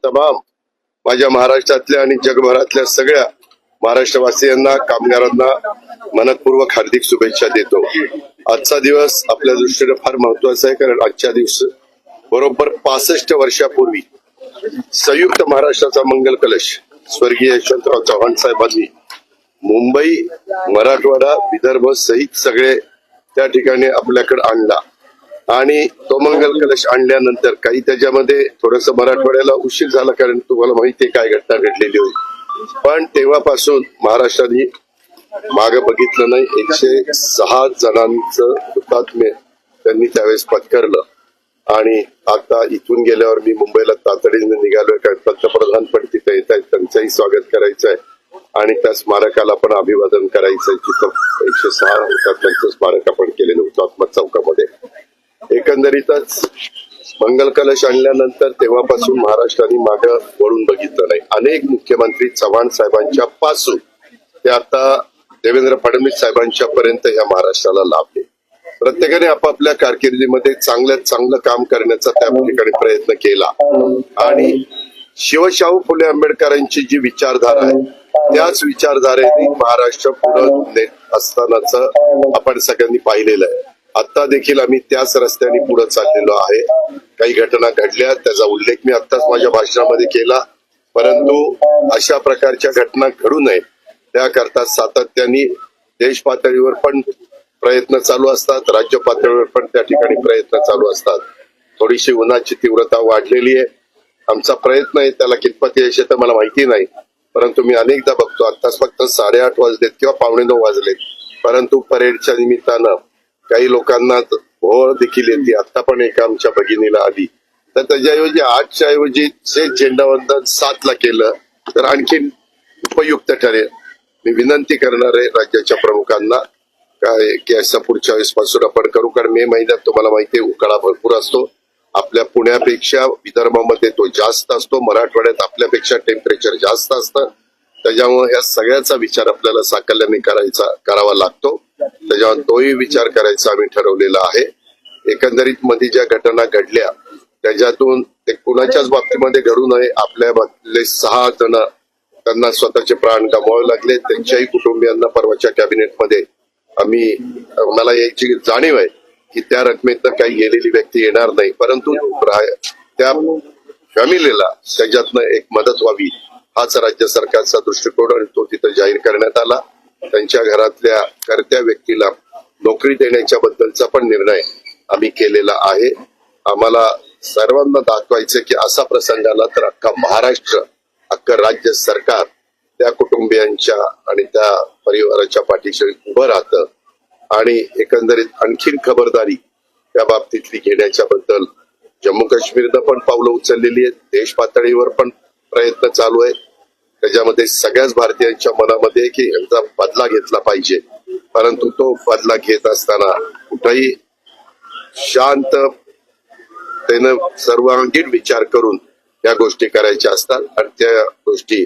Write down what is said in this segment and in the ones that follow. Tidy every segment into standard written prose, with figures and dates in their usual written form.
तमाम माझ्या महाराष्ट्रातल्या आणि जगभरातल्या सगळ्या महाराष्ट्रवासियांना, कामगारांना मनपूर्वक हार्दिक शुभेच्छा देतो। आजचा दिवस आपल्या दृष्टीने फार महत्वाचा आहे, कारण आजच्या दिवशी बरोबर 65 वर्षापूर्वी संयुक्त महाराष्ट्राचा मंगल कलश स्वर्गीय यशवंतराव चव्हाण साहेबांनी मुंबई, मराठवाडा, विदर्भ सहित सगळे त्या ठिकाणी आपल्याकडे आणला आणि तो मंगल कलश आणल्यानंतर काही त्याच्यामध्ये थोडस मराठवाड्याला उशीर झाला, कारण तुम्हाला माहिती आहे काय घटना घडलेली होती। पण तेव्हापासून महाराष्ट्राने मागे बघितलं नाही। 106 जणांचं हुतात्म्य त्यांनी त्यावेळेस पत्करलं आणि आता इथून गेल्यावर मी मुंबईला तातडीने निघालोय, कारण पंतप्रधान पण तिथे येत आहेत, त्यांचंही स्वागत करायचं आहे आणि त्या स्मारकाला पण अभिवादन करायचंय, जिथं 106 हुतात्म्यांचं स्मारक आपण केलेलं हुतात्मा चौकामध्ये। एकंदरीतच मंगल कलश आणल्यानंतर तेव्हापासून महाराष्ट्राने मागे वळून बघितलं नाही। अनेक मुख्यमंत्री चव्हाण साहेबांच्या पासून ते आता देवेंद्र फडणवीस साहेबांच्या पर्यंत या महाराष्ट्राला लाभले। प्रत्येकाने आपापल्या कारकिर्दीमध्ये चांगल्यात चांगलं काम करण्याचा त्या ठिकाणी प्रयत्न केला आणि शिवशाहू फुले आंबेडकरांची जी विचारधारा आहे त्याच विचारधारेने महाराष्ट्र पुढे नेत असतानाच आपण सगळ्यांनी पाहिलेलं आहे। आता देखील आम्ही त्याच रस्त्याने पुढे चाललेलो आहे। काही घटना घडल्या, त्याचा उल्लेख मी आत्ताच माझ्या भाषणामध्ये केला, परंतु अशा प्रकारच्या घटना घडू नये त्याकरता सातत्याने देश पातळीवर पण प्रयत्न चालू असतात, राज्य पातळीवर पण त्या ठिकाणी प्रयत्न चालू असतात। थोडीशी उन्हाची तीव्रता वाढलेली आहे, आमचा प्रयत्न आहे, त्याला कितपत यश येतं मला माहिती नाही, परंतु मी अनेकदा बघतो आत्ताच फक्त 8:30 वाजलेत किंवा 8:45 वाजलेत, परंतु परेडच्या निमित्तानं काही लोकांना भोवळ देखील येते। आता पण एका आमच्या भगिनीला आली, तर त्याच्याऐवजी 8च्या ऐवजी झेंडावंदन 7ला केलं तर आणखी उपयुक्त ठरेल। मी विनंती करणार आहे राज्याच्या प्रमुखांना काय की असं पुढच्या वेळेस पासून आपण करू, कारण मे महिन्यात तुम्हाला माहिती आहे उकाळा भरपूर असतो। आपल्या पुण्यापेक्षा विदर्भामध्ये तो जास्त असतो, मराठवाड्यात आपल्यापेक्षा टेम्परेचर जास्त असतं, त्याच्यामुळे या सगळ्याचा विचार आपल्याला साकल्याने करावा लागतो। त्याच्यावर तोही विचार करायचा आम्ही ठरवलेला आहे। एकंदरीत मध्ये ज्या घटना घडल्या त्याच्यातून ते कुणाच्याच बाबतीमध्ये घडू नये। आपल्यातले 6 जण त्यांना स्वतःचे प्राण गमवावे लागले, त्यांच्याही कुटुंबियांना परवाच्या कॅबिनेटमध्ये मला याची जाणीव आहे की त्या रकमेतनं काही गेलेली व्यक्ती येणार नाही, परंतु त्या फॅमिलीला त्याच्यातनं एक मदत व्हावी हाच राज्य सरकारचा दृष्टिकोन आणि तो तिथं जाहीर करण्यात आला। त्यांच्या घरातल्या कर्त्या व्यक्तीला नोकरी देण्याच्या बद्दलचा पण निर्णय आम्ही केलेला आहे। आम्हाला सर्वांना दाखवायचं की असा प्रसंग आला तर अख्खा महाराष्ट्र, अख्खं राज्य सरकार त्या कुटुंबियांच्या आणि त्या परिवाराच्या पाठीशी उभं राहतं आणि एकंदरीत आणखीन खबरदारी त्या बाबतीतली घेण्याच्या बद्दल जम्मू काश्मीरनं पण पावलं उचललेली आहेत, देश पातळीवर पण प्रयत्न चालू आहे। त्याच्यामध्ये सगळ्याच भारतीयांच्या मनामध्ये की यांचा बदला घेतला पाहिजे, परंतु तो बदला घेत असताना कुठेही शांत त्यानं सर्वांगीण विचार करून या गोष्टी करायच्या असतात आणि त्या गोष्टी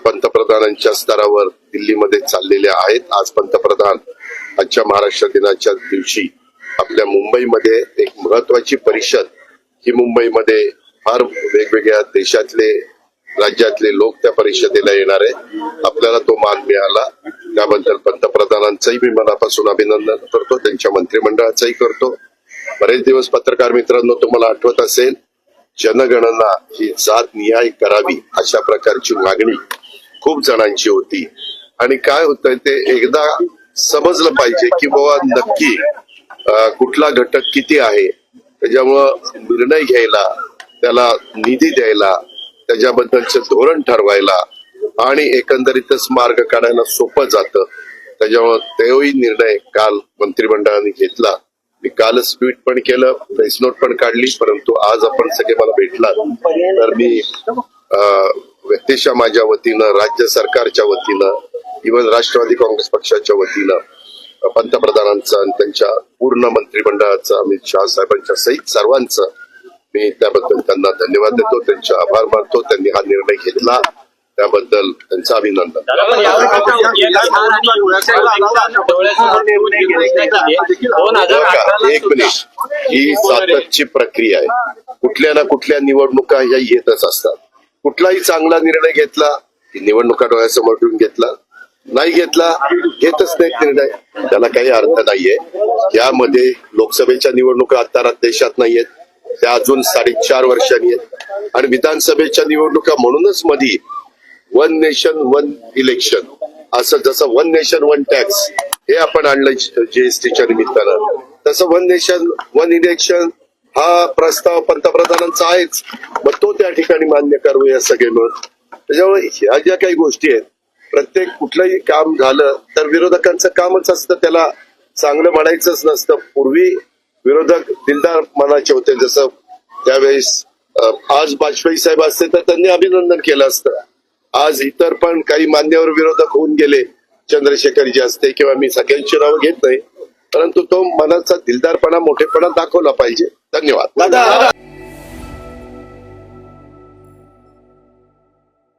पंतप्रधानांच्या स्तरावर दिल्लीमध्ये चाललेल्या आहेत। आज पंतप्रधान आजच्या महाराष्ट्र दिनाच्या दिवशी आपल्या मुंबईमध्ये एक महत्वाची परिषद ही मुंबईमध्ये फार वेगवेगळ्या देशातले राज्यातले लोक त्या परिषदेला येणार आहे। आपल्याला तो मान मिळाला त्याबद्दल पंतप्रधानांचंही मी मनापासून अभिनंदन करतो, त्यांच्या मंत्रिमंडळाचंही करतो। बरेच दिवस पत्रकार मित्रांनो तुम्हाला आठवत असेल जनगणना ही जात निहाय करावी अशा प्रकारची मागणी खूप जणांची होती आणि काय होतंय ते एकदा समजलं पाहिजे की बाबा नक्की कुठला घटक किती आहे, त्याच्यामुळं निर्णय घ्यायला, त्याला निधी द्यायला, त्याच्याबद्दलचं धोरण ठरवायला आणि एकंदरीतच मार्ग काढायला सोपं जातं। त्याच्यामुळे तोही निर्णय काल मंत्रिमंडळाने घेतला। मी कालच ट्विट पण केलं, प्रेस नोट पण काढली, परंतु आज आपण सगळे मला भेटलात तर मी व्यक्तिशः माझ्या वतीनं, राज्य सरकारच्या वतीनं, इव्हन राष्ट्रवादी काँग्रेस पक्षाच्या वतीनं पंतप्रधानांचं आणि त्यांच्या पूर्ण मंत्रिमंडळाचं, अमित शहा साहेबांच्या सहित सर्वांचं मी त्याबद्दल त्यांना धन्यवाद देतो, त्यांचे आभार मानतो। त्यांनी हा निर्णय घेतला त्याबद्दल त्यांचं अभिनंदन। एक मिनिट, ही सातत्याची प्रक्रिया आहे, कुठल्या ना कुठल्या निवडणुका या येतच असतात। कुठलाही चांगला निर्णय घेतला की निवडणुका डोळ्यासमोर ठेवून घेतला, नाही घेतला घेतच नाहीत निर्णय, त्याला काही अर्थ नाहीये. यामध्ये लोकसभेच्या निवडणुका आता देशात नाहीयेत, त्या अजून 4.5 वर्षांनी आहेत. आणि विधानसभेच्या निवडणुका म्हणूनच मध्ये वन नेशन वन इलेक्शन, असं जसं वन नेशन वन टॅक्स हे आपण आणलं जीएसटीच्या निमित्तानं, तसं वन नेशन वन इलेक्शन हा प्रस्ताव पंतप्रधानांचा आहेच. मग तो त्या ठिकाणी मान्य करूया सगळे मिळून. त्याच्यामुळे ह्या ज्या काही गोष्टी आहेत, प्रत्येक कुठलंही काम झालं तर विरोधकांचं कामच असतं त्याला चांगलं म्हणायचंच नसतं. पूर्वी विरोधक दिलदार मनाचे होते, जसं त्यावेळेस आज वाजपेयी साहेब असते तर त्यांनी अभिनंदन केलं असतं. आज इतर पण काही मान्यवर विरोधक होऊन गेले, चंद्रशेखरजी असते किंवा मी सगळ्यांची नावं घेत नाही, परंतु तो मनाचा दिलदारपणा मोठेपणा दाखवला पाहिजे. धन्यवाद.